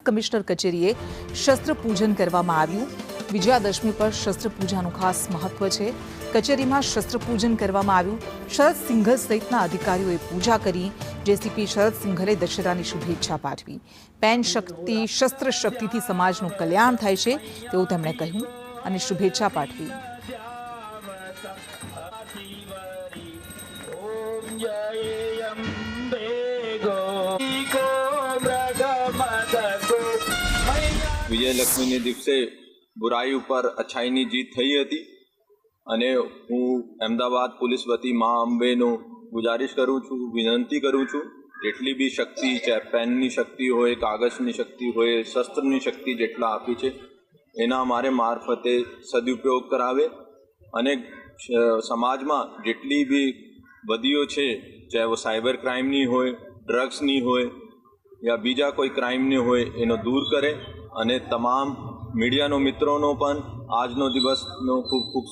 Commissioner કચેરીએ શસ્ત્ર પૂજન કરવામાં આવ્યું। વિજયાદશમી પર શસ્ત્ર પૂજાનું ખાસ મહત્વ છે। કચેરીમાં શસ્ત્ર પૂજન કરવામાં આવ્યું। શરદ સિંઘલ સહિતના અધિકારીઓએ પૂજા કરી। જેસીપી શરદ સિંઘલે દશેરાની શુભેચ્છા પાઠવી। પેન શક્તિ શસ્ત્ર શક્તિથી સમાજનું કલ્યાણ થાય છે તેવું તેમણે કહ્યું અને શુભેચ્છા પાઠવી। વિજયલક્ષ્મીને દિવસે બુરાઈ ઉપર અચ્છાઈની જીત થઈ હતી અને હું અમદાવાદ પોલીસ વતી મા અંબેનો ગુજારિશ કરું છું, વિનંતી કરું છું, જેટલી બી શક્તિ ચાહે પેનની શક્તિ હોય, કાગળની શક્તિ હોય, શસ્ત્રની શક્તિ જેટલા આપી છે એના અમારે મારફતે સદુપયોગ કરાવે અને સમાજમાં જેટલી બી બદીઓ છે, ચાહે वो સાયબર ક્રાઇમની હોય, ડ્રગ્સની હોય યા બીજા કોઈ ક્રાઇમની હોય એનો દૂર કરે અને તમામ મીડિયાનો મિત્રોનો પણ આજનો દિવસનો ખૂબ ખૂબ